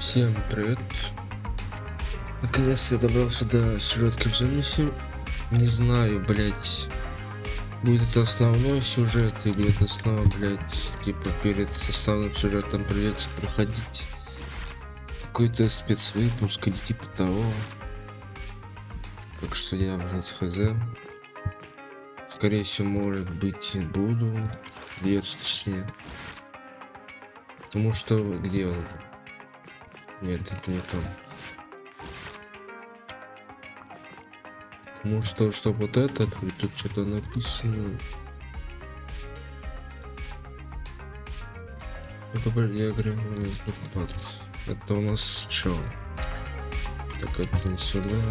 Всем привет! Наконец-то я добрался до сюжетки в Zenless. Не знаю, блять, будет это основной сюжет или это снова, блять, типа перед основным сюжетом придется проходить какой-то спецвыпуск или типа того. Так что я, блять, хз. Скорее всего, может быть, буду. Придется, точнее. Потому что где он? Нет, это не то. Потому что вот это, тут что-то написано. Это диаграмма. Это у нас что? Так, это не сюда.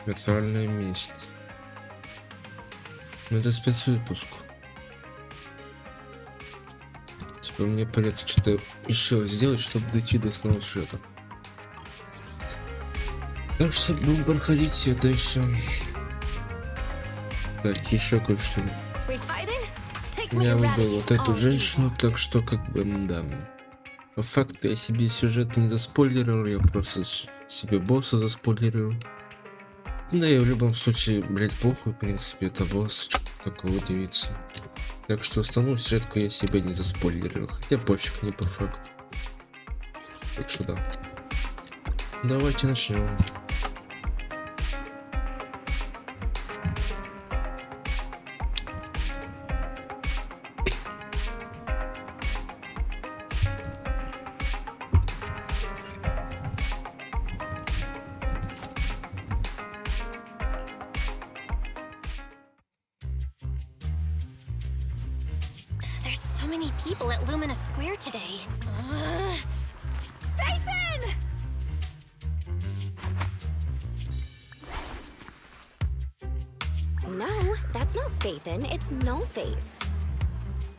Виртуальная месть. Ну, это спецвыпуск. Типа мне придется что-то еще сделать, чтобы дойти до основного сюжета. Так что будем проходить это еще. Так, еще кое-что. Я выбрал вот эту женщину, так что как бы, да. По факту я себе сюжет не заспойлерил, я просто себе босса заспойлерил. Да и в любом случае, блять, похуй, в принципе, это босс, какого удивиться. Так что основную сюжетку я себе не заспойлерил, хотя пофиг, не по факту. Так что да. Давайте начнем. People at Lumina Square today. Phaethon! No, that's not Phaethon, it's No-Face.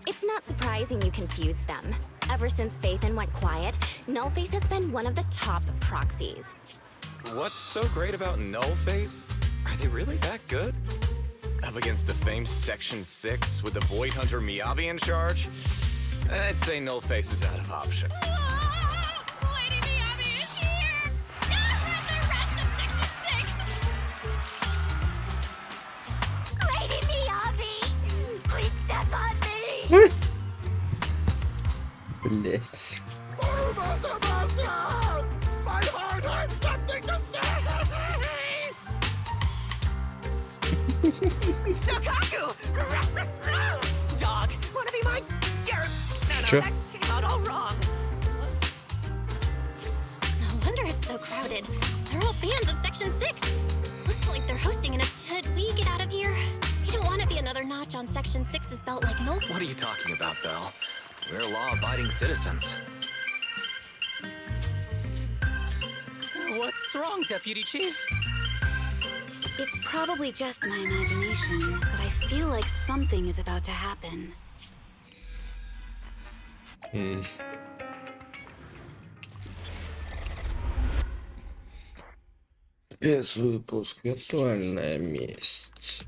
It's not surprising you confused them. Ever since Phaethon went quiet, No-Face has been one of the top proxies. What's so great about No-Face? Are they really that good? Up against the famed Section 6 with the Void Hunter Miyabi in charge? I'd say No-Face is out of option. Lady Miyabi is here! The rest of Section 6! Lady Miyabi! Please step on me! Блять. My heart has something to say! Shokaku! Dog, wanna be my... Sure. That came out all wrong. No wonder it's so crowded. They're all fans of Section 6. Looks like they're hosting an Should we get out of here? We don't want to be another notch on Section 6's belt like no. What are you talking about, Belle? We're law-abiding citizens. What's wrong, Deputy Chief? It's probably just my imagination, but I feel like something is about to happen. Спецвыпуск. Виртуальная месть.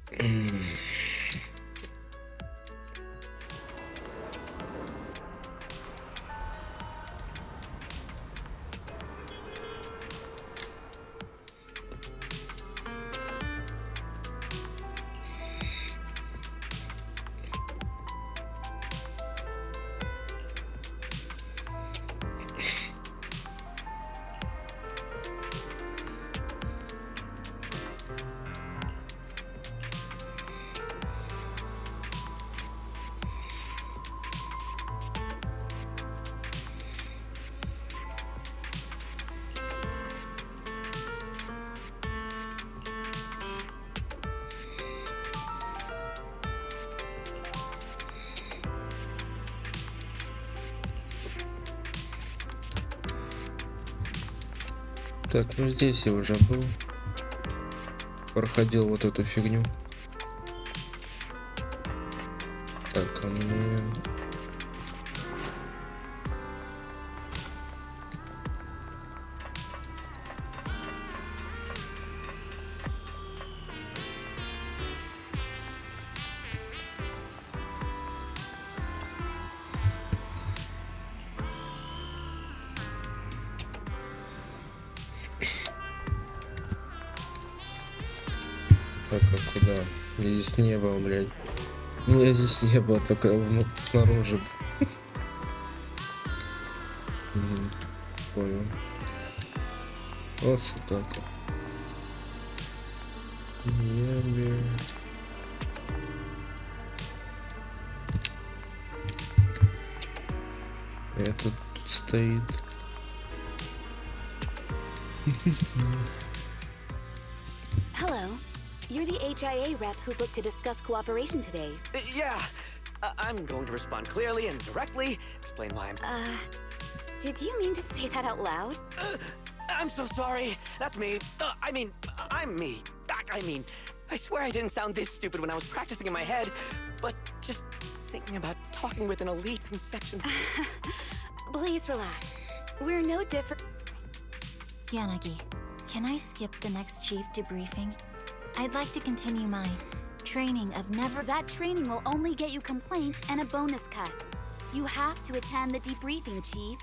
Так, ну здесь я уже был. Проходил вот эту фигню. Так, а мне... Так, а куда? Я здесь не был, блядь. Я здесь не был, только снаружи. Понял. Вот так. Этот стоит. Hello. You're the HIA rep who booked to discuss cooperation today. Yeah. I'm going to respond clearly and directly, explain why I'm... Did you mean to say that out loud? I'm so sorry. That's me. I'm me. I swear I didn't sound this stupid when I was practicing in my head, but just thinking about talking with an elite from Section... Please relax. We're no different. Yanagi, can I skip the next chief debriefing? I'd like to continue my training of never... That training will only get you complaints and a bonus cut. You have to attend the debriefing, Chief.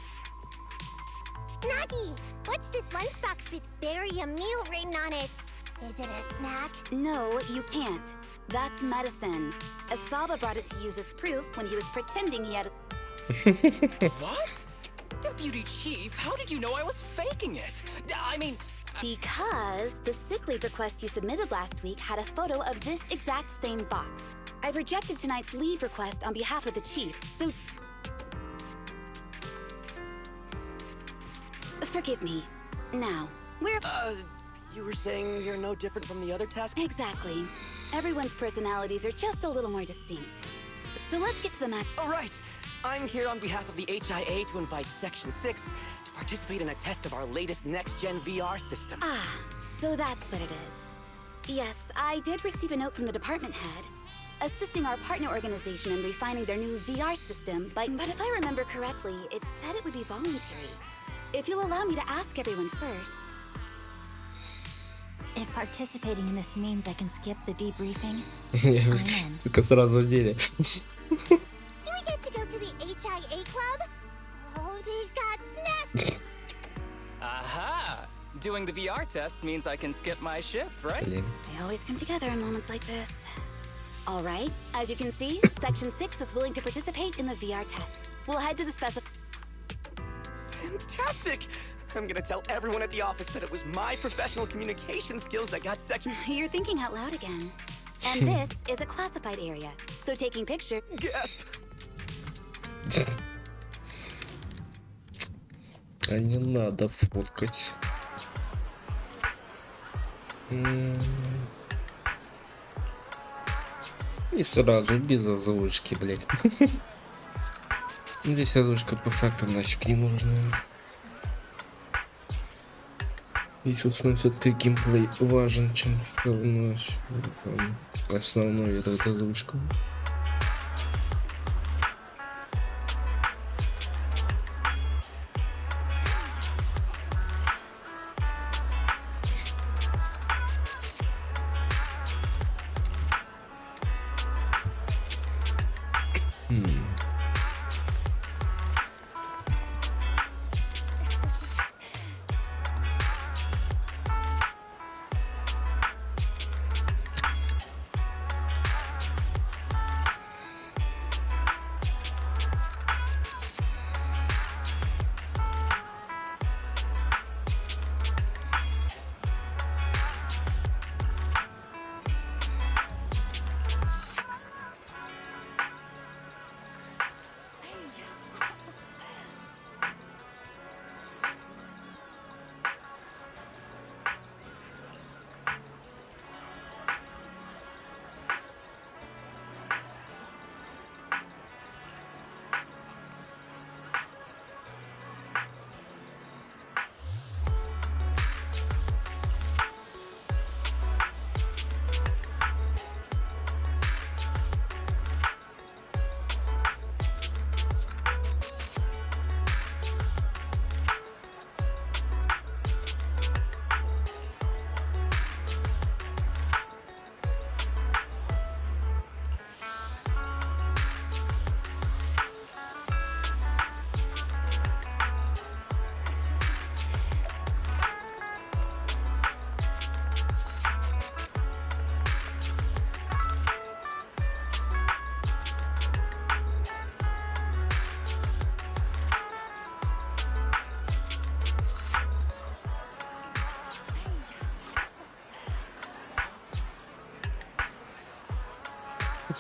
Nagi, what's this lunchbox with "bury a meal" written on it? Is it a snack? No, you can't. That's medicine. Asaba brought it to use as proof when he was pretending he had a... What? Deputy Chief, how did you know I was faking it? Because the sick leave request you submitted last week had a photo of this exact same box. I've rejected tonight's leave request on behalf of the chief, so... Forgive me. Now, we're... You were saying you're no different from the other task? Exactly. Everyone's personalities are just a little more distinct. So let's get to the matter. All right. I'm here on behalf of the HIA to invite Section 6 to participate in a test of our latest next-gen VR system. Ah, so that's what it is. Yes, I did receive a note from the department head, assisting our partner organization in refining their new VR system, but if I remember correctly, it said it would be voluntary. If you'll allow me to ask everyone first. If participating in this means I can skip the debriefing, Я I'm in. только сразу в деле. Do we get to go to the HIA club? Oh, they've got snacks. Aha! Doing the VR test means I can skip my shift, right? Блин. They always come together in moments like this. All right, as you can see, Section 6 is willing to participate in the VR test. We'll head to the Fantastic! I'm gonna tell everyone at the office that it was my professional communication skills that got Section... You're thinking out loud again. And this is a classified area, so taking picture... Gasp! А не надо фоткать. И сразу без озвучки, блять. Здесь озвучка по факту нафиг не нужна. И, собственно, все-таки геймплей важен, чем основной эта озвучка.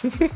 Блин.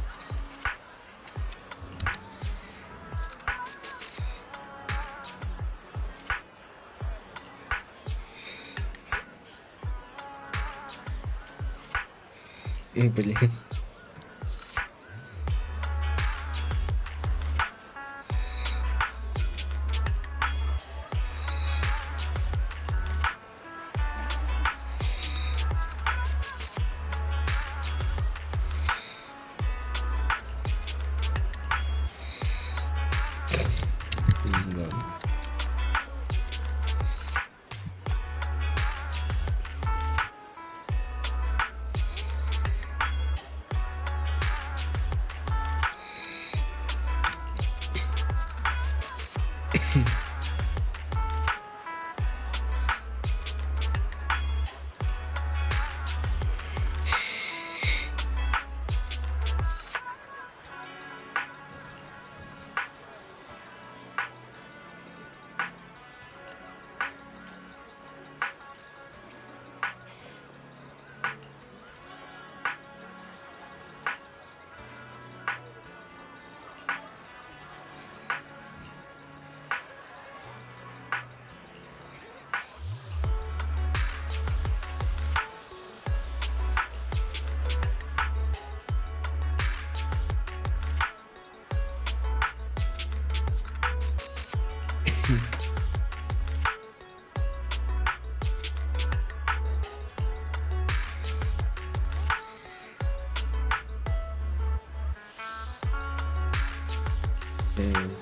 Да.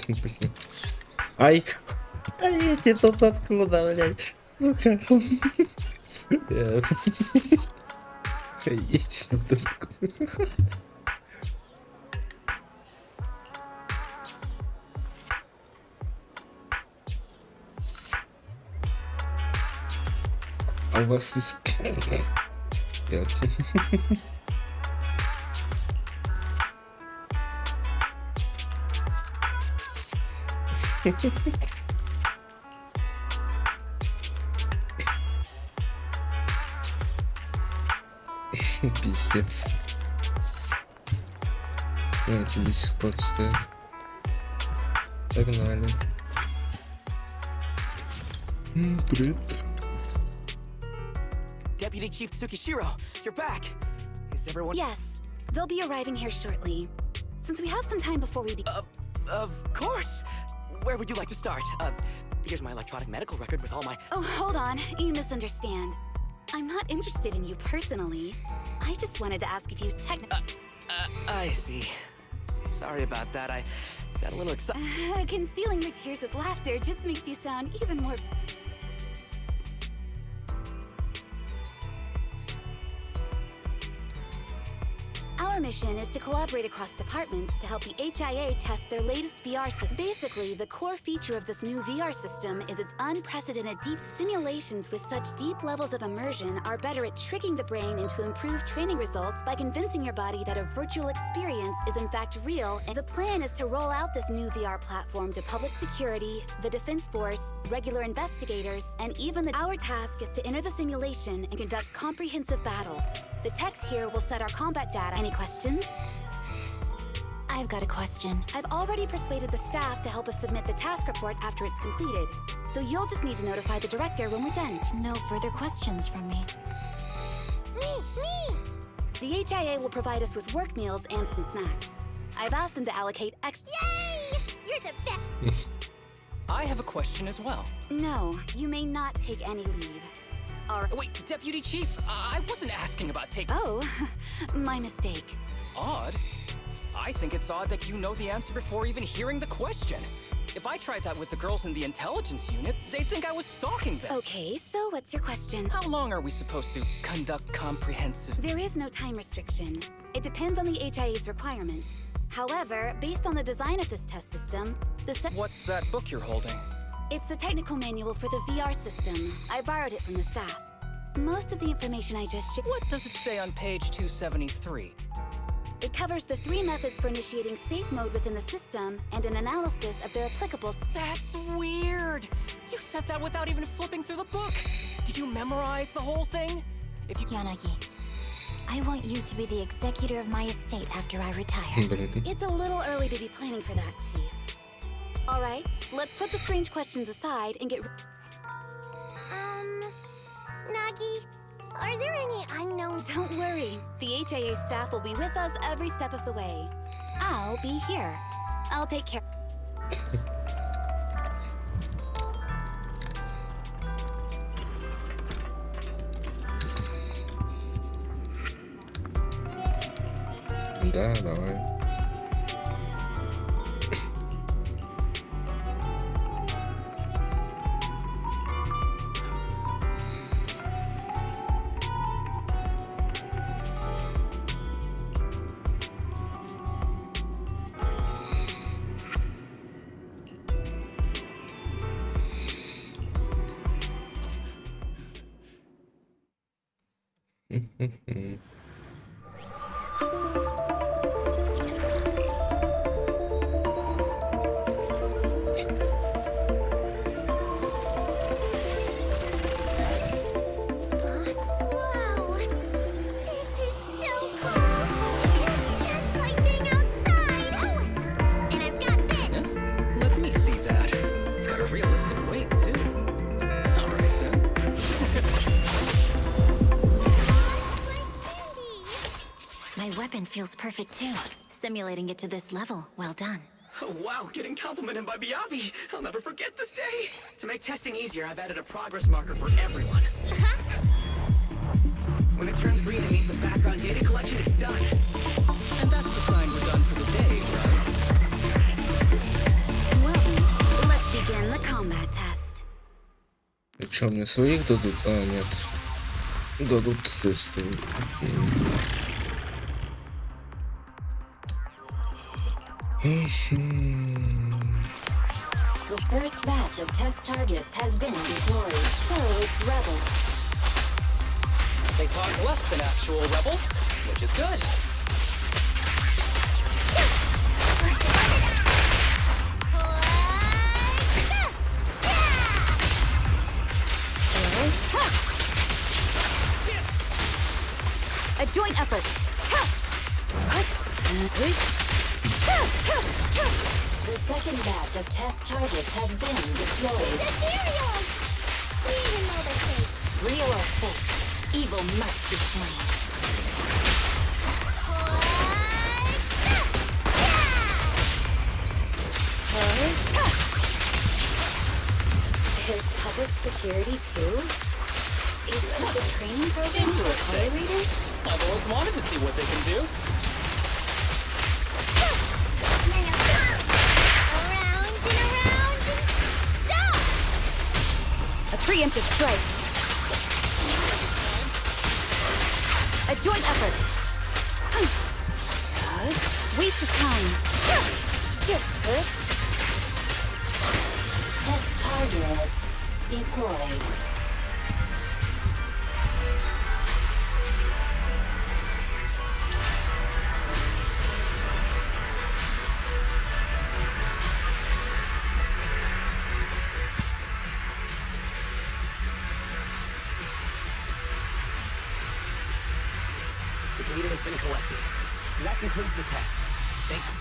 Блин. Ай! А эти тут откуда, блядь? Ну-ка. Есть тут откуда. А у вас из... Ясно. Пиздец. Эти до сих пор стоят. Погнали. Привет. Deputy Chief Tsukishiro, you're back. Is everyone? Yes, they'll be arriving here shortly. Since we have some time before we begin. Of course. Where would you like to start? Here's my electronic medical record with all my... Oh, hold on. You misunderstand. I'm not interested in you personally. I just wanted to ask if you I see. Sorry about that. I got a little excited. Concealing your tears with laughter just makes you sound even more... Our mission is to collaborate across departments to help the HIA test their latest VR system. Basically, the core feature of this new VR system is its unprecedented deep simulations with such deep levels of immersion are better at tricking the brain into improved training results by convincing your body that a virtual experience is in fact real. And the plan is to roll out this new VR platform to public security, the defense force, regular investigators, and even Our task is to enter the simulation and conduct comprehensive battles. The techs here will set our combat data. Any questions? I've got a question. I've already persuaded the staff to help us submit the task report after it's completed. So you'll just need to notify the director when we're done. No further questions from me. Me! The HIA will provide us with work meals and some snacks. I've asked them to allocate extra... Yay! You're the best. I have a question as well. No, you may not take any leave. Wait, Deputy Chief, I wasn't asking about taking... Oh, my mistake. Odd? I think it's odd that you know the answer before even hearing the question. If I tried that with the girls in the intelligence unit, they'd think I was stalking them. Okay, so what's your question? How long are we supposed to conduct comprehensive... There is no time restriction. It depends on the HIA's requirements. However, based on the design of this test system, What's that book you're holding? It's the technical manual for the VR system. I borrowed it from the staff. Most of the information I just shared. What does it say on page 273? It covers the 3 methods for initiating safe mode within the system and an analysis of their applicable. That's weird. You said that without even flipping through the book. Did you memorize the whole thing? If you Yanagi, I want you to be the executor of my estate after I retire. It's a little early to be planning for that, Chief. All right, let's put the strange questions aside and get. Nagi, are there any unknown... Don't worry. The HIA staff will be with us every step of the way. I'll be here. I'll take care. Да, давай. Wow! This is so cool! Just like being outside! Oh! And I've got this! let me see that. It's got a realistic weight, too. All right, then. My weapon feels perfect too. Simulating it to this level, well done. Oh, wow, getting complimented by Biabi. I'll never forget this day. To make testing easier, I've added a progress marker for everyone. When it turns green, it means the background data collection is done. And that's the sign we're done for the day, right? Well, let's begin the combat test. И что, мне своих дадут? А, нет. Дадут тесты. The first batch of test targets has been deployed. So it's rebels. They talk less than actual rebels, which is good. A joint effort. The second batch of test targets has been deployed. Ethereals! We even know their fate. Real or fake, evil must be slain. There's public security too? Is this a training program for color readers? I've always wanted to see what they can do. Around and stop! A preemptive strike. A joint effort. Waste of time. Test target deployed. The data has been collected. And that concludes the test. Thank you.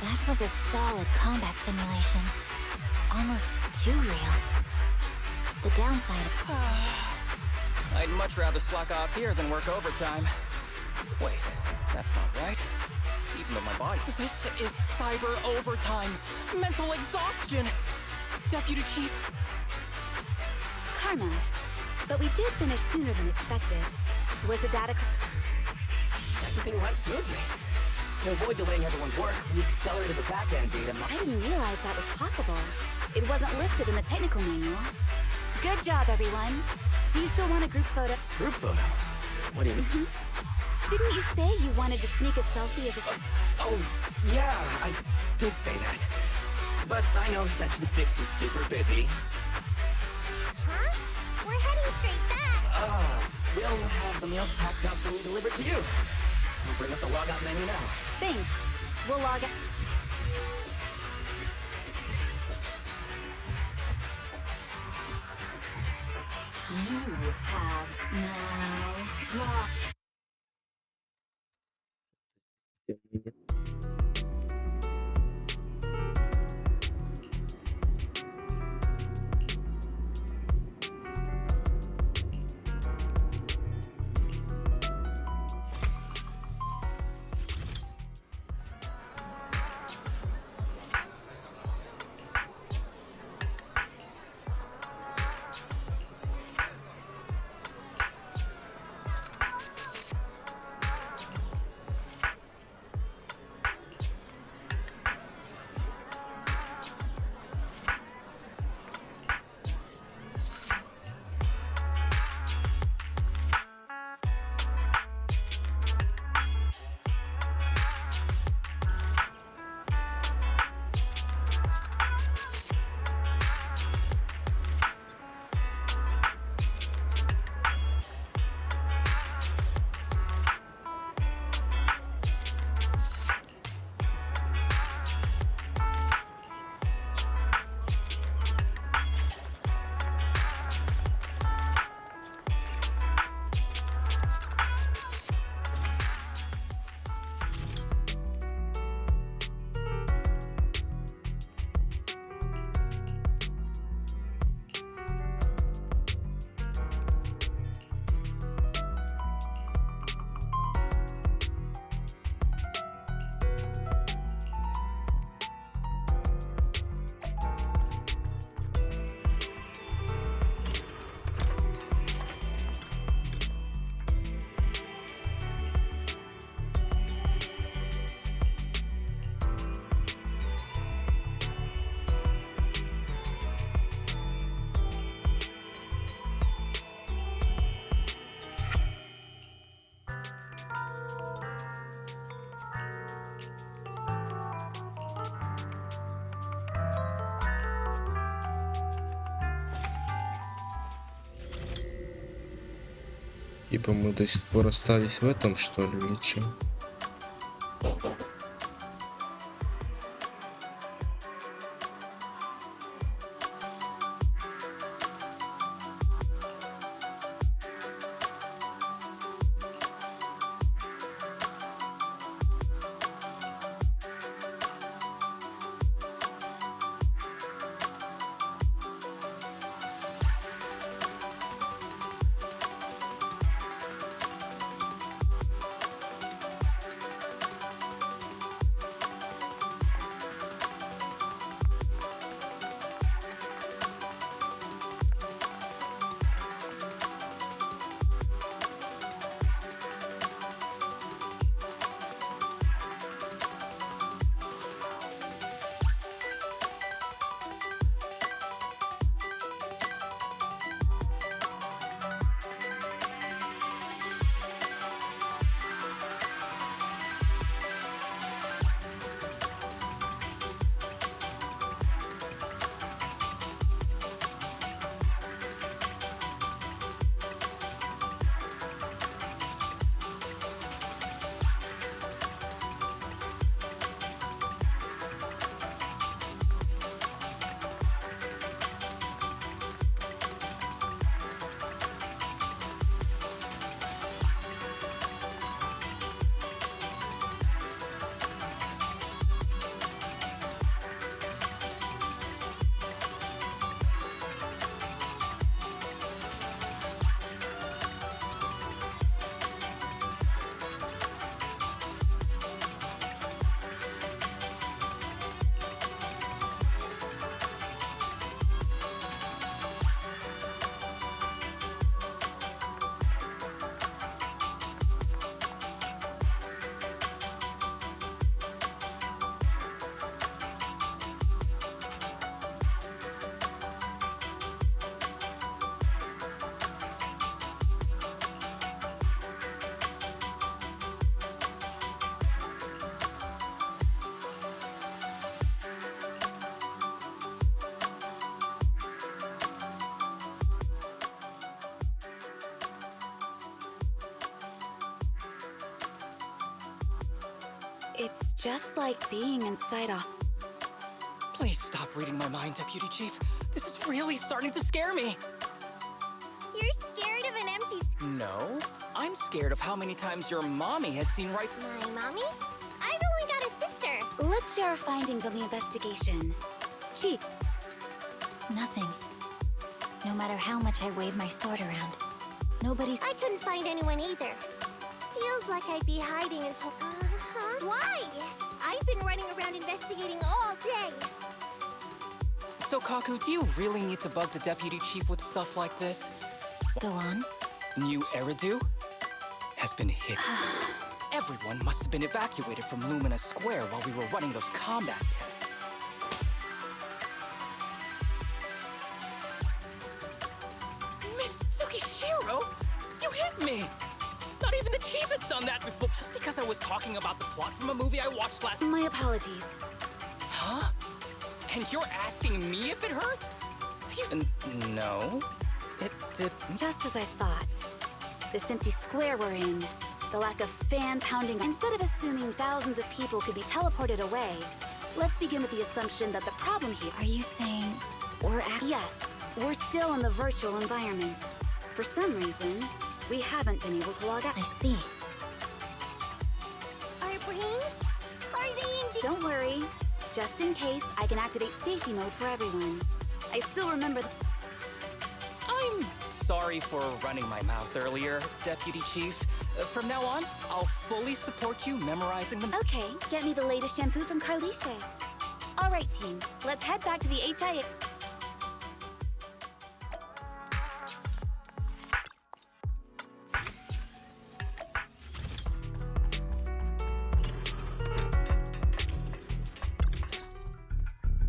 That was a solid combat simulation. Almost too real. The downside of... I'd much rather slack off here than work overtime. Wait, that's not right. Even though my body... This is cyber overtime. Mental exhaustion. Deputy Chief. Karma. But we did finish sooner than expected. Was the data... Everything went smoothly. To avoid delaying everyone's work, we accelerated the back-end data. I didn't realize that was possible. It wasn't listed in the technical manual. Good job, everyone. Do you still want a group photo? Group photo? What do you mean? Didn't you say you wanted to sneak a selfie as a... Oh, yeah, I did say that. but I know Section 6 is super busy. Huh? We're heading straight back. We'll have the meals packed up and delivered to you. We'll bring up the logout menu now. Thanks. We'll log out. You have now logged. Типа мы до сих пор остались в этом, что ли, или чем? It's just like being inside a... Please stop reading my mind, Deputy Chief. This is really starting to scare me. You're scared of an empty No, I'm scared of how many times your mommy has seen right... My mommy? I've only got a sister. Let's share our findings on the investigation. Chief, Nothing. No matter how much I wave my sword around, nobody's... I couldn't find anyone either. Feels like I'd be hiding until... Why? I've been running around investigating all day. So, Kaku, do you really need to bug the Deputy Chief with stuff like this? Go on. New Eridu has been hit. Everyone must have been evacuated from Lumina Square while we were running those combat tests. Miss Tsukishiro, you hit me! Not even the Chief has done that before. Just because I was talking about the plot from a movie I watched last... my apologies. Huh? And you're asking me if it hurt? No, it didn't. Just as I thought. This empty square we're in, the lack of fans hounding... Instead of assuming thousands of people could be teleported away, let's begin with the assumption that the problem here... Are you saying we're Yes, we're still in the virtual environment. For some reason, we haven't been able to log out. I see. Our brains? Are they indeed? Don't worry. Just in case, I can activate safety mode for everyone. I still remember I'm sorry for running my mouth earlier, Deputy Chief. From now on, I'll fully support you memorizing them. Okay, get me the latest shampoo from Carliche. All right, team. Let's head back to the HIA.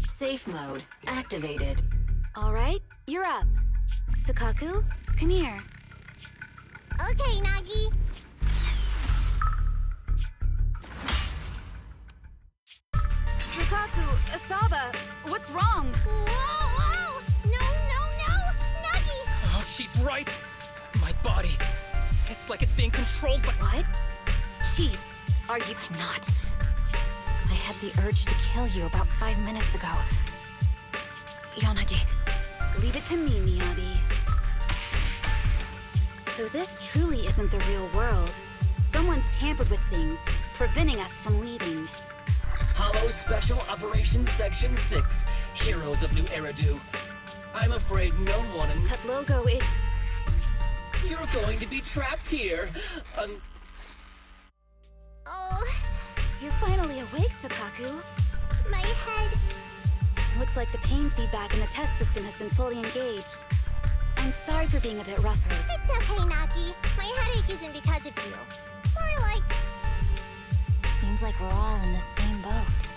Safe mode activated. All right, you're up. Sukaku, come here. Okay, Nagi. Sukaku, Asaba, what's wrong? Whoa! No! Nagi! Oh, she's right. My body. It's like it's being controlled by... What? Chief, are you... I'm not. I had the urge to kill you about 5 minutes ago. Yanagi. Leave it to me, Miyabi. So this truly isn't the real world. Someone's tampered with things, preventing us from leaving. Hollow Special Operations Section 6, Heroes of New Eridu. I'm afraid no one in... That logo, it's... You're going to be trapped here. Oh, You're finally awake, Sukaku. my head. Looks like the pain feedback in the test system has been fully engaged. I'm sorry for being a bit rougher. It's okay, Nagi. My headache isn't because of you. More like... Seems like we're all in the same boat.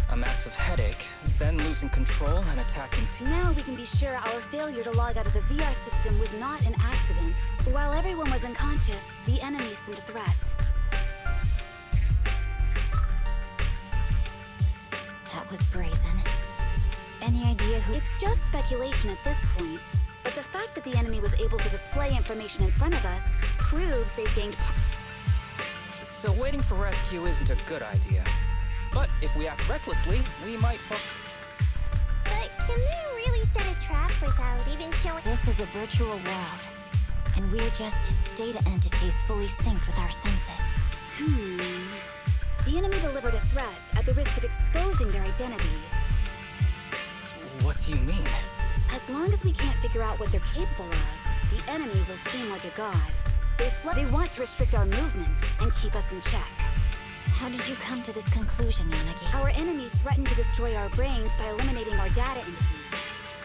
A massive headache, then losing control and attacking two... Now we can be sure our failure to log out of the VR system was not an accident. While everyone was unconscious, the enemy sent a threat. That was brazen. Any idea who... It's just speculation at this point, but the fact that the enemy was able to display information in front of us proves they've gained... So waiting for rescue isn't a good idea. But if we act recklessly, we might fall... But can they really set a trap without even showing... This is a virtual world, and we're just data entities fully synced with our senses. The enemy delivered a threat at the risk of exposing their identity. What do you mean? As long as we can't figure out what they're capable of, the enemy will seem like a god. They want to restrict our movements and keep us in check. How did you come to this conclusion, Yanagi? Our enemy threatened to destroy our brains by eliminating our data entities.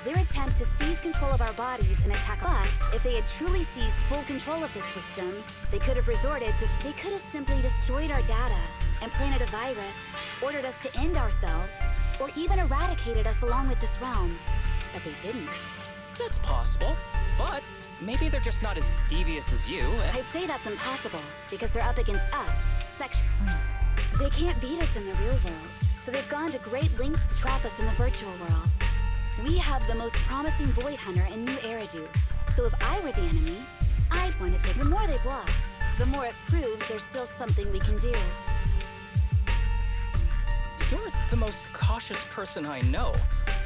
Their attempt to seize control of our bodies and attack us. But if they had truly seized full control of this system, they could have resorted to... They could have simply destroyed our data, implanted a virus, ordered us to end ourselves, or even eradicated us along with this realm. But they didn't. That's possible, but maybe they're just not as devious as you. I'd say that's impossible, because they're up against us, They can't beat us in the real world, so they've gone to great lengths to trap us in the virtual world. We have the most promising Void Hunter in New Eridu, so if I were the enemy, I'd want to take... The more they bluff, the more it proves there's still something we can do. You're the most cautious person I know.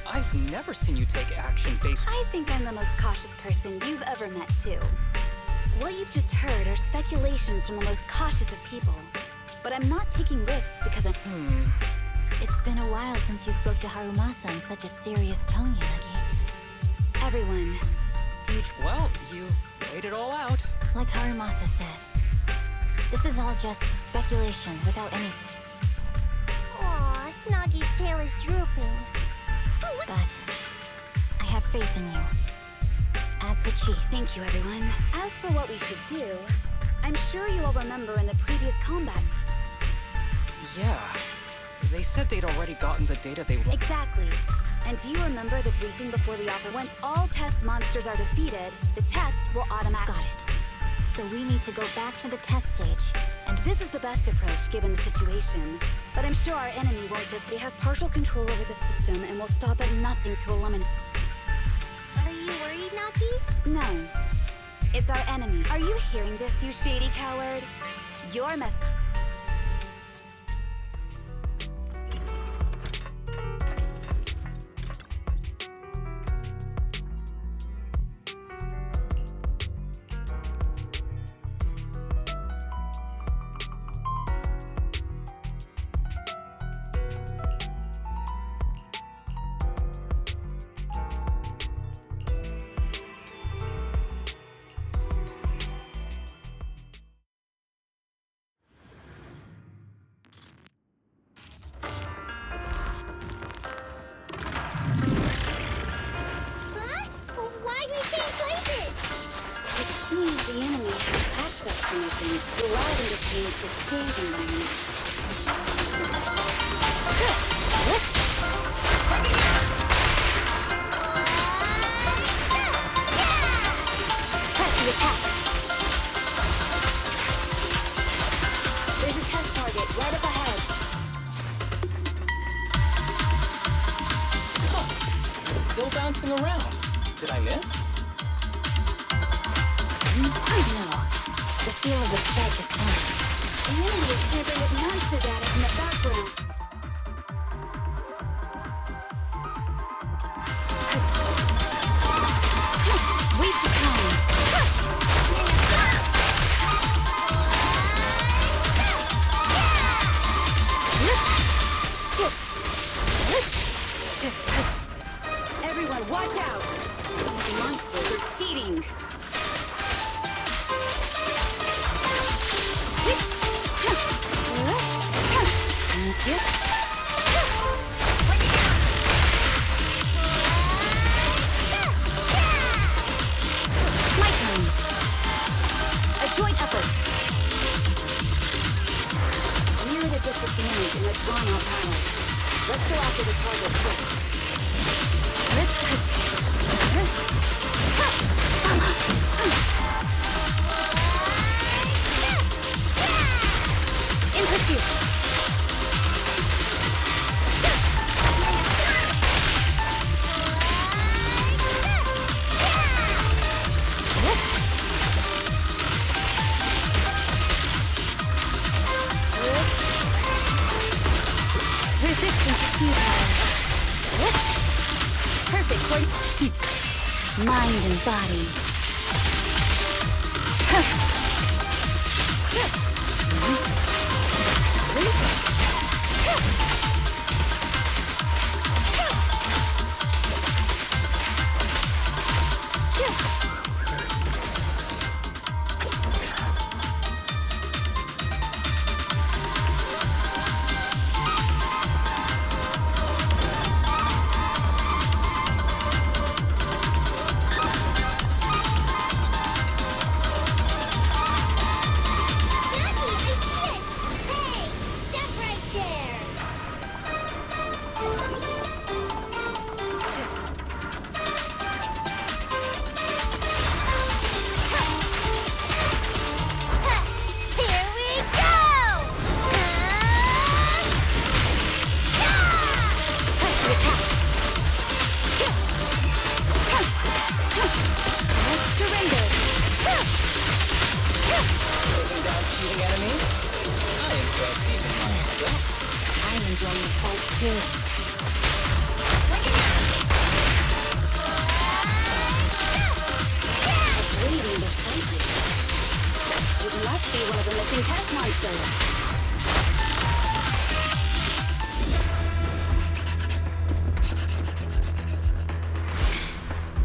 I've never seen you take action based. I think I'm the most cautious person you've ever met, too. What you've just heard are speculations from the most cautious of people. But I'm not taking risks because I'm... It's been a while since you spoke to Harumasa in such a serious tone, Yanagi. Everyone, do you... Well, you've laid it all out. Like Harumasa said, this is all just speculation without any... Aw, Nagi's tail is drooping. But I have faith in you. As the chief. Thank you, everyone. As for what we should do, I'm sure you all remember in the previous combat... Yeah. They said they'd already gotten the data they wanted. Exactly. And do you remember the briefing before the opera? Once all test monsters are defeated, the test will automatically... Got it. So we need to go back to the test stage. And this is the best approach given the situation. But I'm sure our enemy won't just... They have partial control over the system and will stop at nothing to eliminate... Are you worried, Nagi? No. It's our enemy. Are you hearing this, you shady coward? Your mess... Huh? Well, why'd we change places? It seems the enemy has access permissions to allow them to change the stage environment. Press the attack. There's a test target right up ahead. Still bouncing around. Did I miss? No. The feel of the spike is fine. The enemy is tampering with monster data in the background. Waste of time. Everyone, watch out! These monsters are cheating. My turn. A joint effort. We're at a disadvantage in a drawn-out battle. Let's go after the target first. In pursuit. Resistance is futile. Perfect for mind and body. I'm enjoying the fight too. Avoiding the fight. It must be one of the missing test monsters.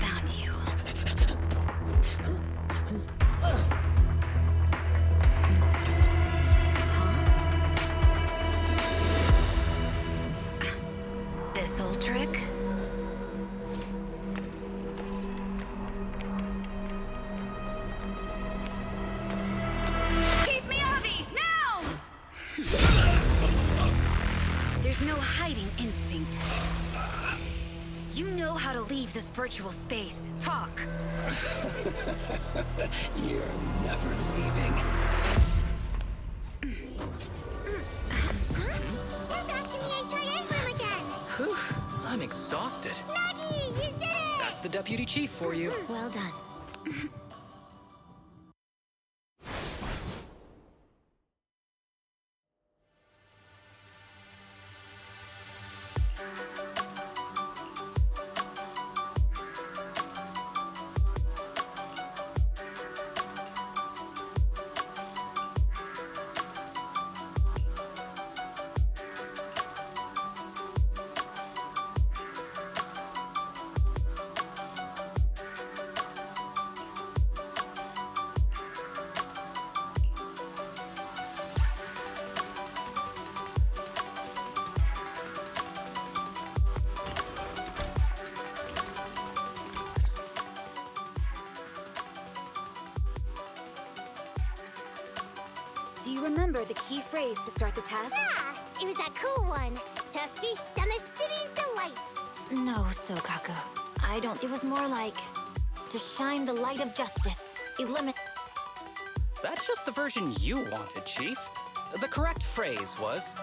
Found you. This old trick? Keep me Abby, now! There's no hiding instinct. You know how to leave this virtual space. Talk. You're never leaving. We're back in the HIA room again. Whew, I'm exhausted. Maggie, you did it! That's the deputy chief for you. Well done. Do you remember the key phrase to start the test? Ah, it was that cool one. To feast on the city's delights. No, Sokaku. I don't. It was more like to shine the light of justice. Eliminate. That's just the version you wanted, Chief. The correct phrase was,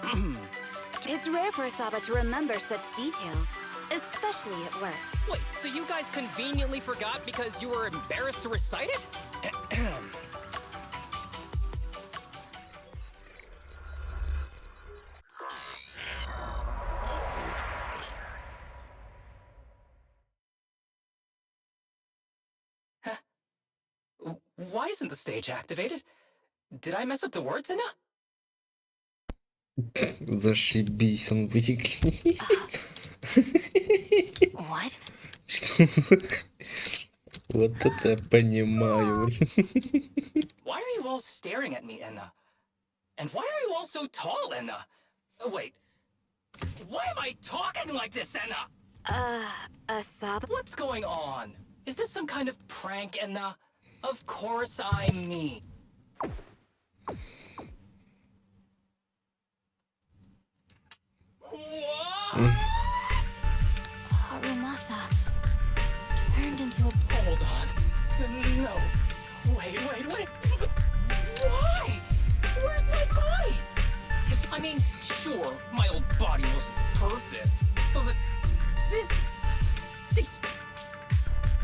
It's rare for Asaba to remember such details, especially at work. wait, so you guys conveniently forgot because you were embarrassed to recite it? Why isn't the stage activated? Did I mess up the words, Inna? Зашибись, он выиграл. What? Вот это я понимаю. Why are you all staring at me, Enna? And why are you all so tall, Enna? Oh, wait. Why am I talking like this, Enna? Asaba? What's going on? Is this some kind of prank, Enna? Of course I mean. What? Harumasa turned into a... Hold on. No. Wait. Why? Where's my body? I mean, sure, my old body wasn't perfect, but this...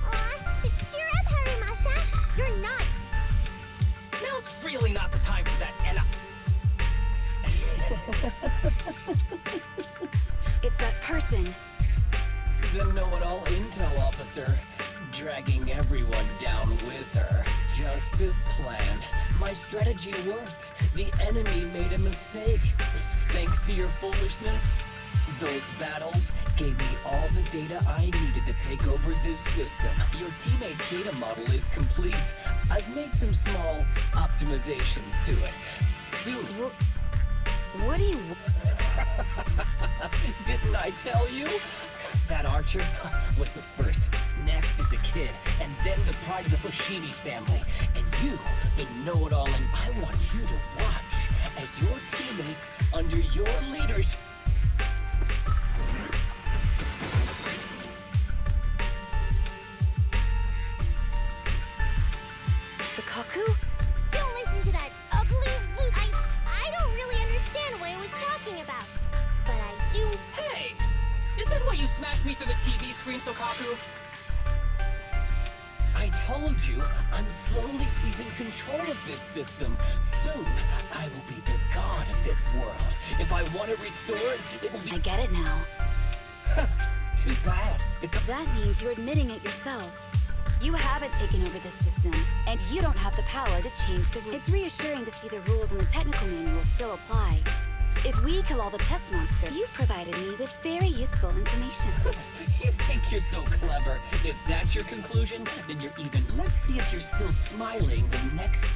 Aw, cheer up, Harimasa. You're not. Now's really not the time for that, Enna. It's that person. The know-it-all intel officer, dragging everyone down with her. Just as planned. My strategy worked. The enemy made a mistake. Thanks to your foolishness. Those battles gave me all the data I needed to take over this system. Your teammate's data model is complete. I've made some small optimizations to it. Soon. What do you... Didn't I tell you? That archer was the first. Next is the kid, and then the pride of the Hoshimi family. And you, the know-it-all, and I want you to watch as your teammates, under your leadership... Sakaku? Don't listen to that ugly loop. I don't really understand what it was talking about. But I do. Hey! Is that why you smashed me through the TV screen, Sokaku? I told you, I'm slowly seizing control of this system. Soon, I will be the god of this world. If I want it restored, it will be... I get it now. Too bad. That means you're admitting it yourself. You haven't taken over this system, and you don't have the power to change the rules. It's reassuring to see the rules in the technical manual still apply. If we kill all the test monsters, you've provided me with very useful information. You think you're so clever. If that's your conclusion, then you're even... Let's see if you're still smiling the next...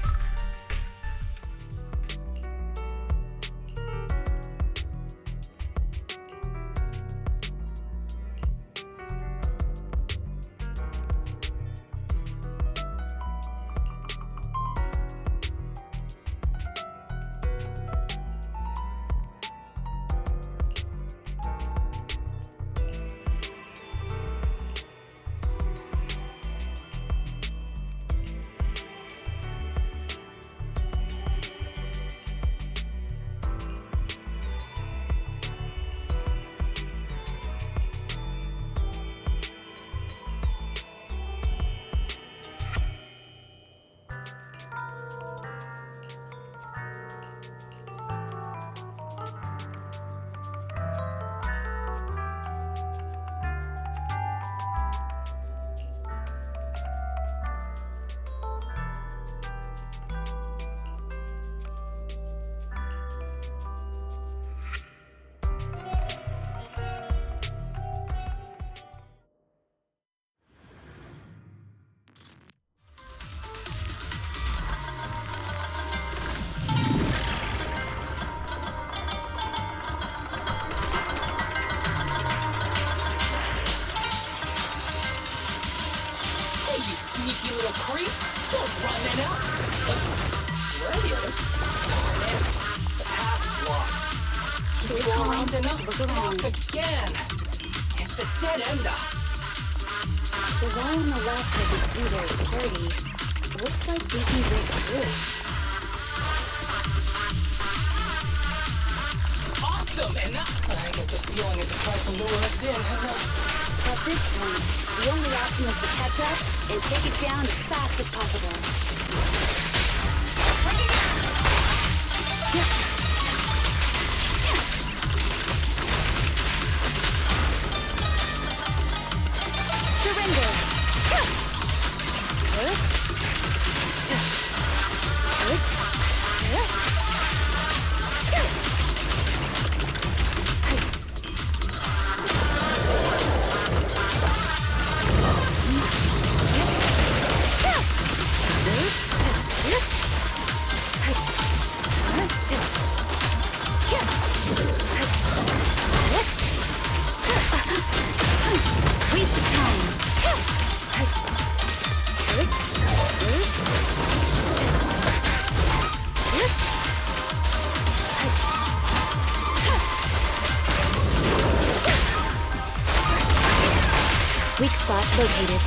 Sneaky little creep! Don't run it out! Where are the others? Oh man, the path's blocked. Should we go around and up? Look around. Again! It's a dead end. The wall on the left doesn't seem very sturdy. Looks like we can break through it. Awesome! And now I get the feeling it's trying to lure us in. At this point, the only option is to catch up and take it down as fast as possible. Surrender! Weak spot located.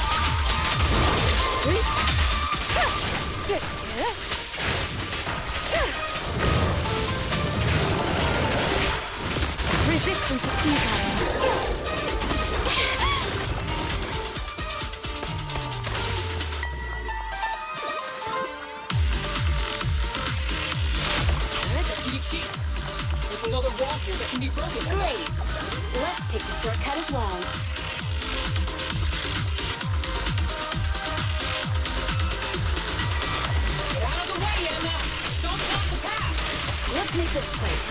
Resistance is futile. There's another wall here that can be broken. Great. Let's take the shortcut as well. Get out of the way, Emma! Don't block the path! Let's make this quick.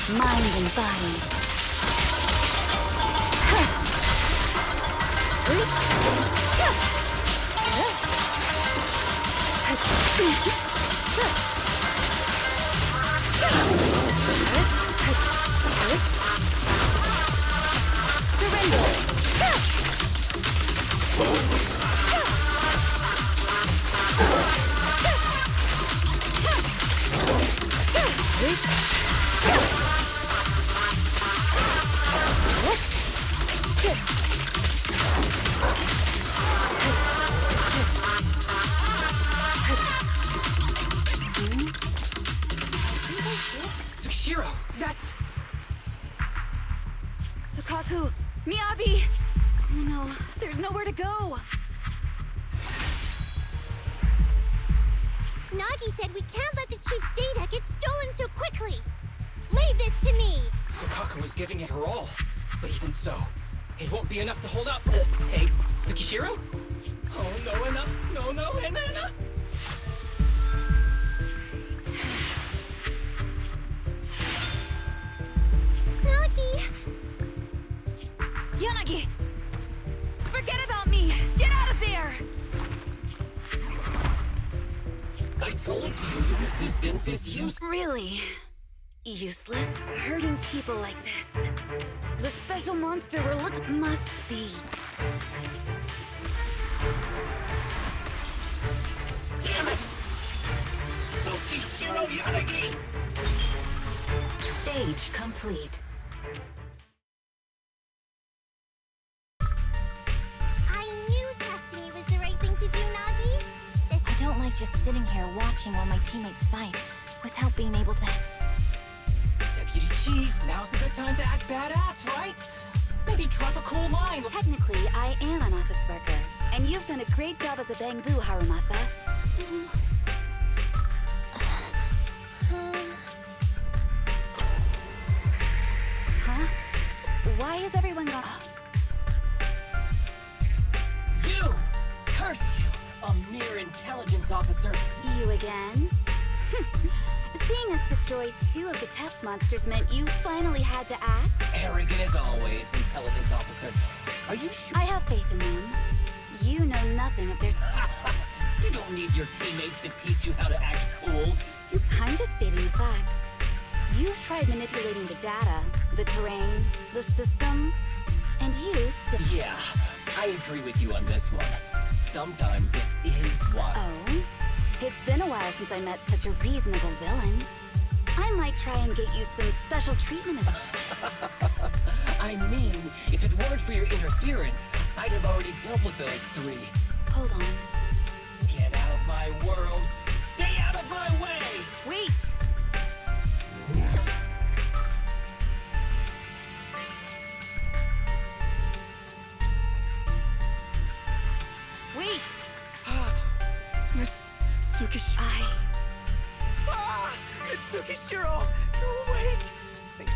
Mind and body. Tsukishiro, that's... Sukaku! Miyabi! Oh no, there's nowhere to go! Nagi said we can't let the chief's data get stolen so quickly. Leave this to me. Sukaku was giving it her all. But even so, it won't be enough to hold out for... hey, Tsukishiro? Oh, no, Anna. No, Anna. Nagi! Yanagi! Forget about me! Get out of there! I told you your assistance is useless. Really? Useless? Hurting people like this. The special monster we're looking must be. Damn it! Tsukishiro Yanagi! Stage complete. I knew trusting you was the right thing to do, Nagi. I don't like just sitting here watching while my teammates fight without being able to... Deputy Chief, now's a good time to act badass, right? Maybe drop a cool line. Technically, I am an office worker, and you've done a great job as a bamboo, Harumasa. Huh? Why is everyone gone? You! Curse you! A mere intelligence officer. You again? Seeing us destroy 2 of the test monsters meant you finally had to act? Arrogant as always, intelligence officer. Are you sure? I have faith in them. You know nothing of their... You don't need your teammates to teach you how to act cool. I'm just stating the facts. You've tried manipulating the data, the terrain, the system, and you still... Yeah, I agree with you on this one. Sometimes it is wild. Oh? It's been a while since I met such a reasonable villain. I might try and get you some special treatment. I mean, if it weren't for your interference, I'd have already dealt with those 3. Hold on. Get out of my world! Stay out of my way! Wait! Wait! Miss Tsukish... Ah! It's Tsukishiro! You're awake! Thank you.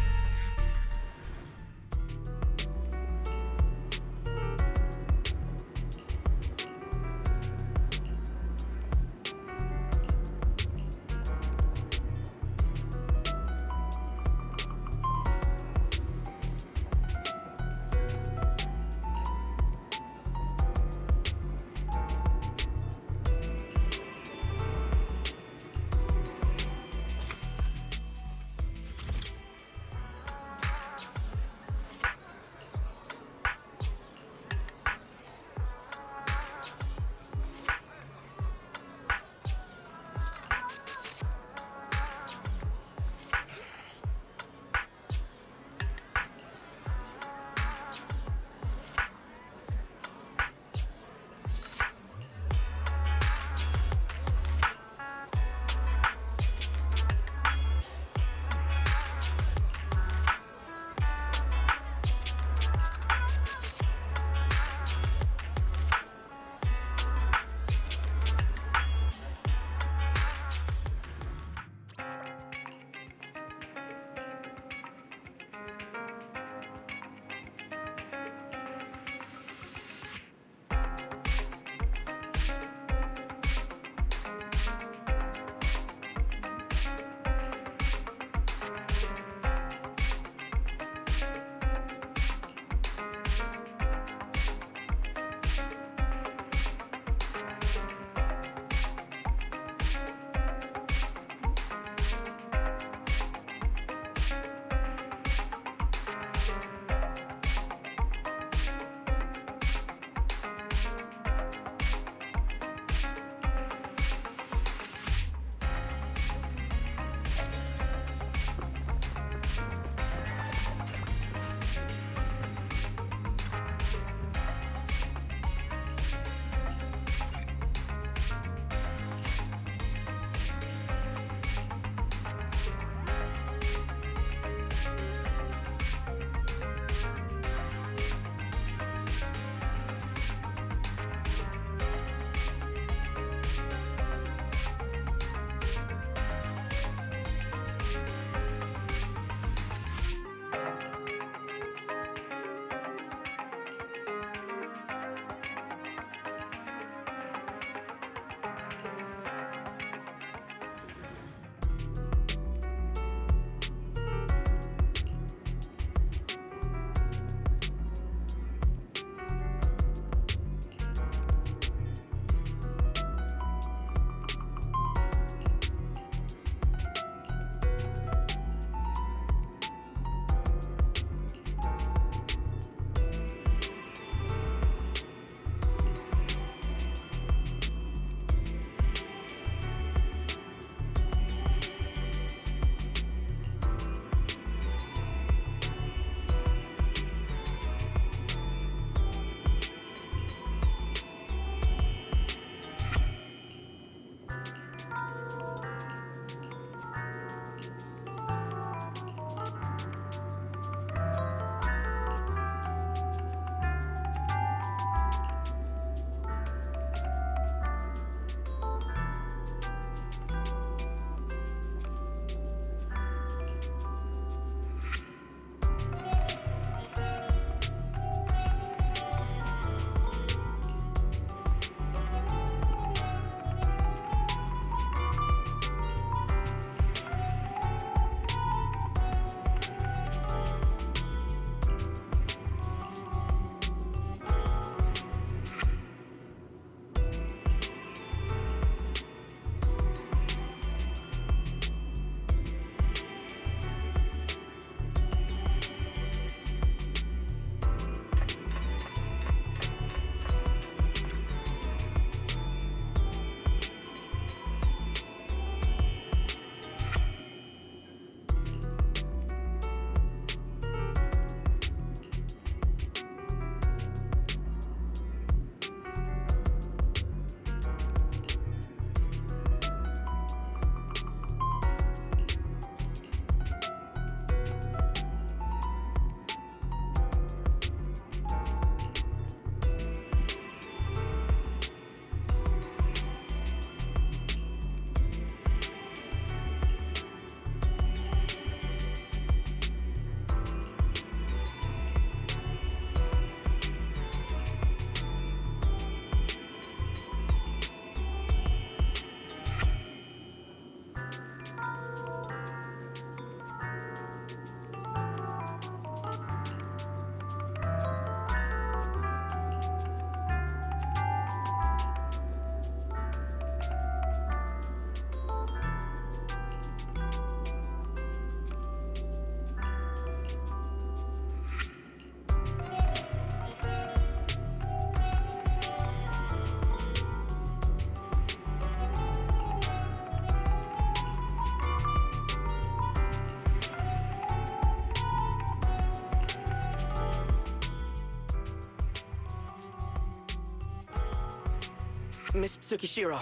Miss Tsukishiro,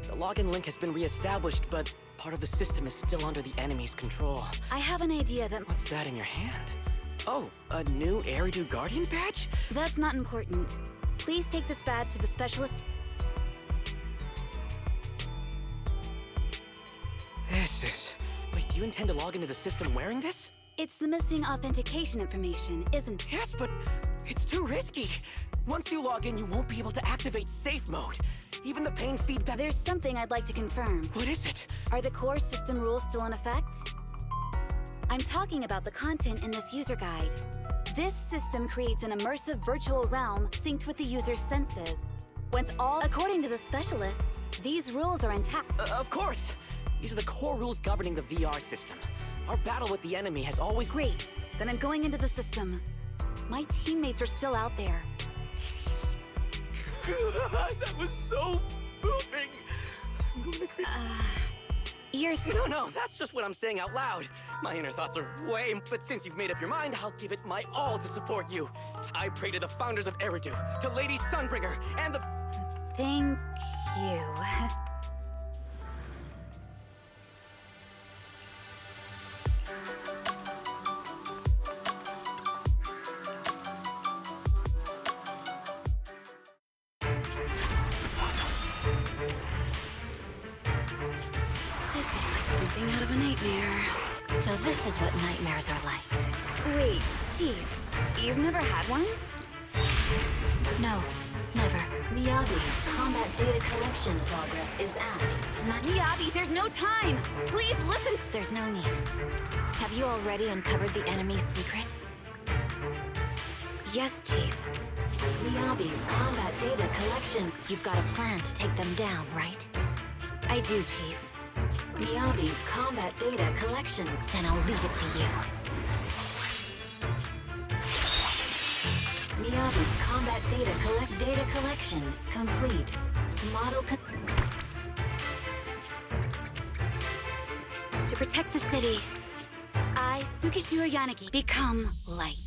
the login link has been reestablished, but part of the system is still under the enemy's control. I have an idea that... What's that in your hand? Oh, a new Eridu Guardian badge? That's not important. Please take this badge to the specialist. This is... Wait, do you intend to log into the system wearing this? It's the missing authentication information, isn't it? Yes, but it's too risky. Once you log in, you won't be able to activate safe mode. Even the pain feedback... There's something I'd like to confirm. What is it? Are the core system rules still in effect? I'm talking about the content in this user guide. This system creates an immersive virtual realm synced with the user's senses. According to the specialists, these rules are intact. Of course! These are the core rules governing the VR system. Our battle with the enemy has always... Great. Then I'm going into the system. My teammates are still out there. That was so moving! I'm going to cry. You're... No, that's just what I'm saying out loud. My inner thoughts are way... But since you've made up your mind, I'll give it my all to support you. I pray to the founders of Eridu, to Lady Sunbringer, and the... Thank you. Out of a nightmare. So this is what nightmares are like. Wait, Chief, you've never had one? No, never. Miyabi's combat data collection progress is at... Miyabi, there's no time! Please listen! There's no need. Have you already uncovered the enemy's secret? Yes, Chief. Miyabi's combat data collection. You've got a plan to take them down, right? I do, Chief. Miyabi's combat data collection. Then I'll leave it to you. Miyabi's combat data collection complete. To protect the city, I, Tsukishiro Yanagi, become light.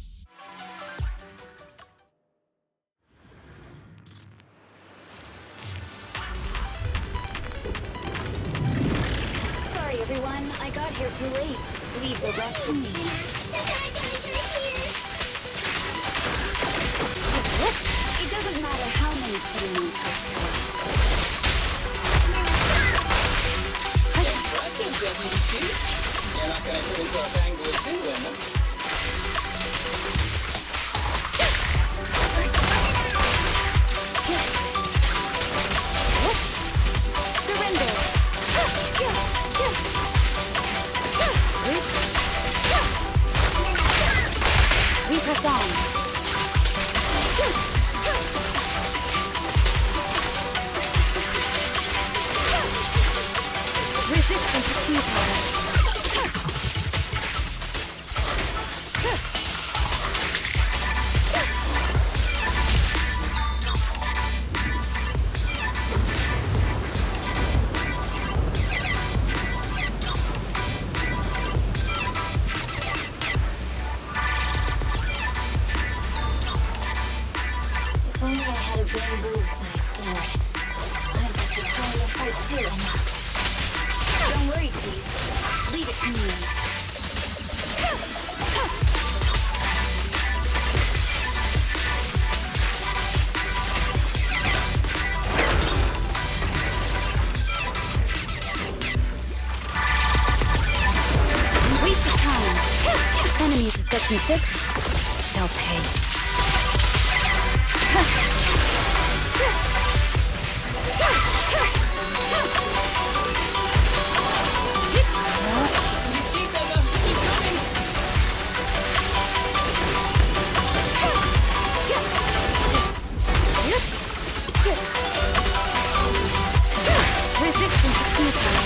Sorry, everyone. I got here too late. Leave the rest to me. It doesn't matter how many humans You're not gonna turn into a bangle too, am I? We press on. Resistance is futile. If only I had a bamboo-sized sword. I'd have to plan the fight through enough. Don't worry, Chief. Leave it to me. Waste of time. Enemies of Section 6 shall pay. Resistance is futile.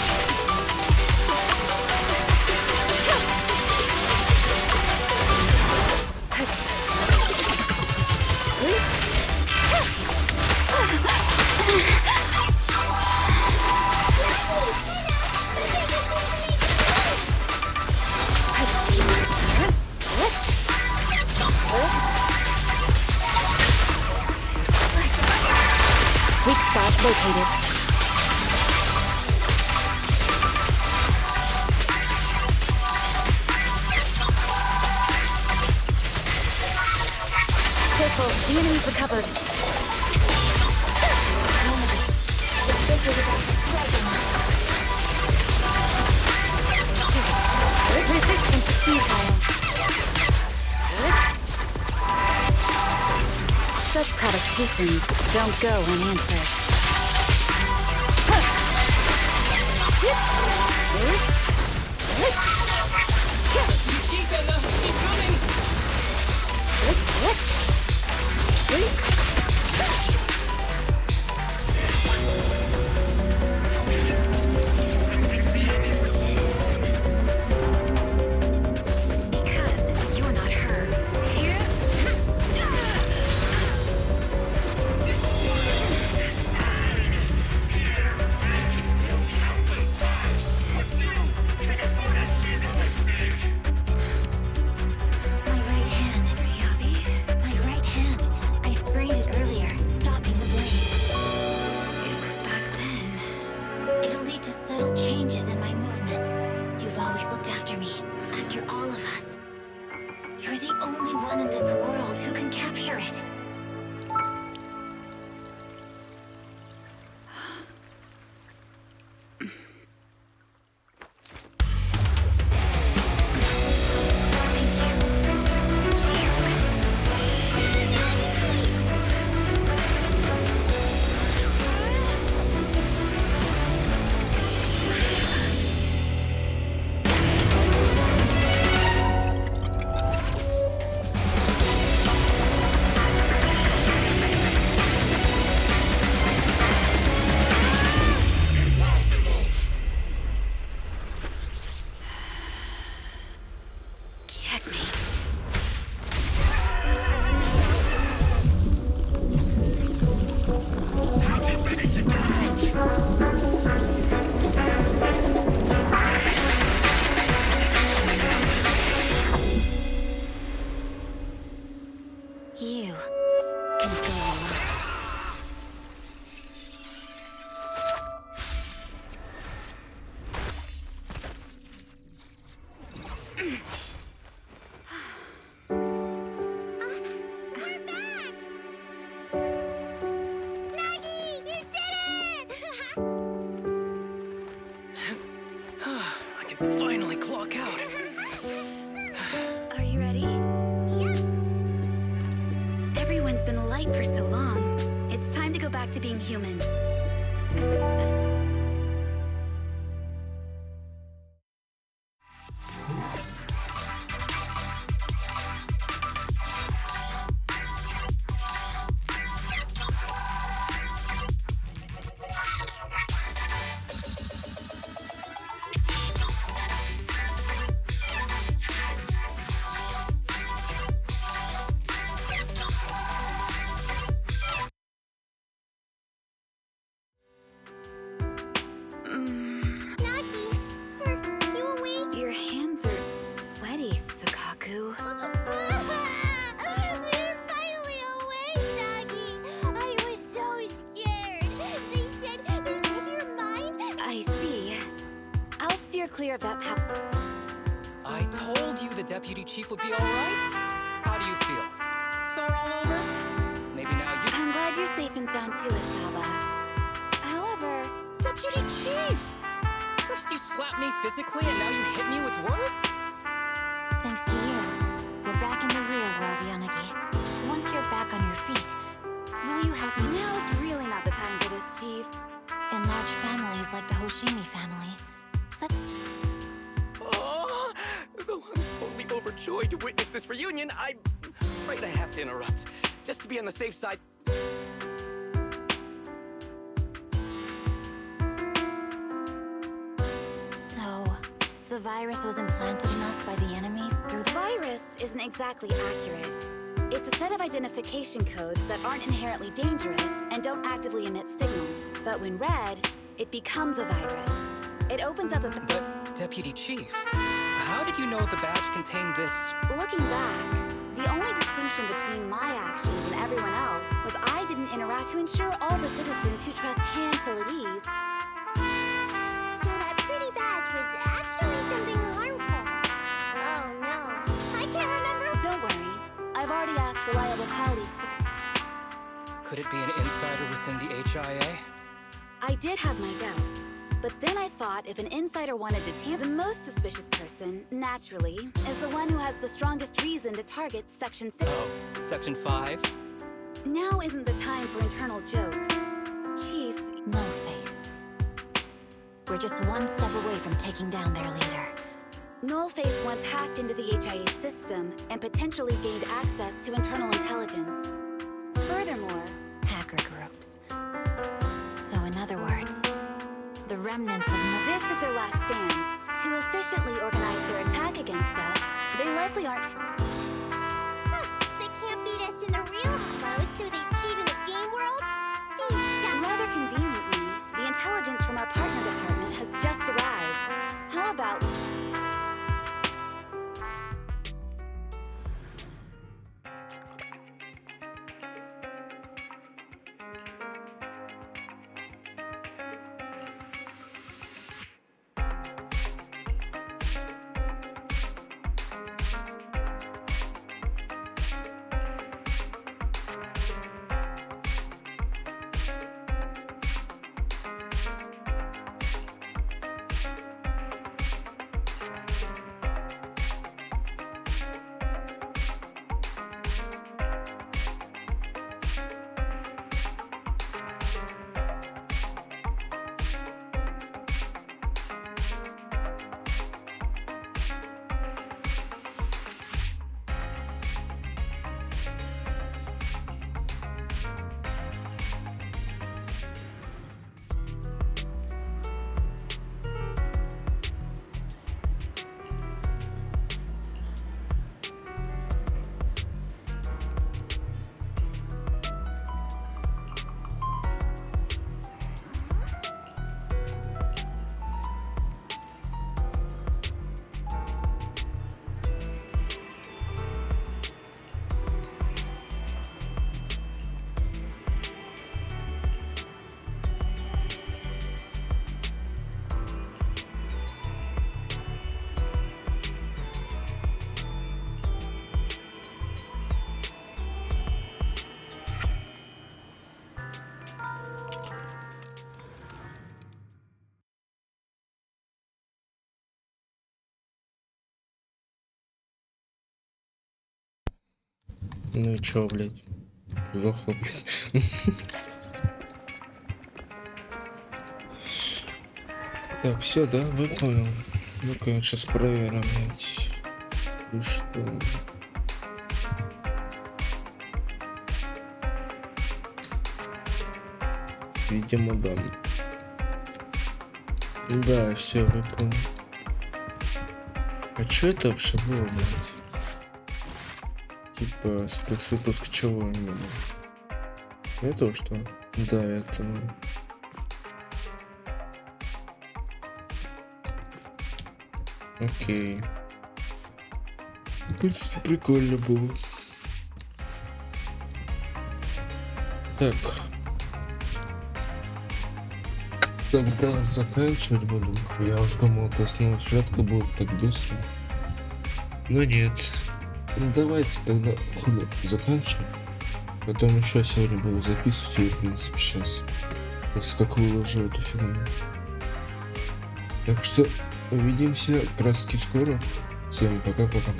Located. Careful, the enemy's recovered. The fake is about to strike him. Resistance to futile. Such provocations don't go unanswered. He's coming! Because you're not her. My right hand, Miyabi. My right hand. I sprained it earlier, stopping the blade. It was back then. It'll lead to subtle changes in my movements. You've always looked after me, after all of us. You're the only one in this world who can capture it. You can go. We're back! Nagi, you did it! I can finally clock out. Are you ready? Yep. Everyone's been light for so long. It's time to go back to being human. Nagi, are you awake? Your hands are sweaty, Sakaku. You're finally awake, Nagi. I was so scared. They said you're mine. I see. I'll steer clear of that path. I told you the deputy chief would be all right. How do you feel? Sore all over? Maybe now you... I'm glad you're safe and sound too, Asaba. However, Deputy Chief! First you slapped me physically and now you hit me with word? Thanks to you, we're back in the real world, Yanagi. Once you're back on your feet, will you help me now? now's really not the time for this, Chief. In large families like the Hoshimi family, Oh, though I'm totally overjoyed to witness this reunion, I'm afraid I have to interrupt. Just to be on the safe side. So, the virus was implanted in us by the enemy through The virus isn't exactly accurate. It's a set of identification codes that aren't inherently dangerous and don't actively emit signals. But when read, it becomes a virus. It opens up a... But, Deputy Chief, how did you know the badge contained this? Looking back, The only distinction between my actions and everyone else was I didn't interact to ensure all the citizens who trust handful at ease. So that pretty badge was actually something harmful. Oh no, I can't remember. Don't worry, I've already asked reliable colleagues to... Could it be an insider within the HIA? I did have my doubts, but then I thought if an insider wanted to tamper, the most suspicious person, naturally, is the one who has the strongest reason to target Section 6. Oh, Section 5? Now isn't the time for internal jokes. Chief, No face. We're just one step away from taking down their leader. Nullface once hacked into the HIA system and potentially gained access to internal intelligence. Furthermore, Hacker groups. So in other words, the remnants of this is their last stand. To efficiently organize their attack against us, they likely aren't... Huh, they can't beat us in the real hello, so they cheat in the game world? Rather conveniently, the intelligence from our partner department has just arrived. How about... Ну и чё, блядь? Сдохла, блядь. Так, все, да, выполнил. Ну-ка, сейчас проверим, блядь. И что? Видимо, да. Да, все, выполнил. А чё это вообще было, блядь? Типа, спецвыпуск чего именно? Этого что? Да, этого. Окей. В принципе, прикольно было. Так. Тогда заканчивать буду. Я уже думал, это снова сюжетка будет так быстро. Но нет. Ну давайте тогда заканчивать. Потом еще сегодня буду записывать ее, в принципе, сейчас. Если как выложу эту фигню. Так что увидимся как раз таки скоро. Всем пока-пока.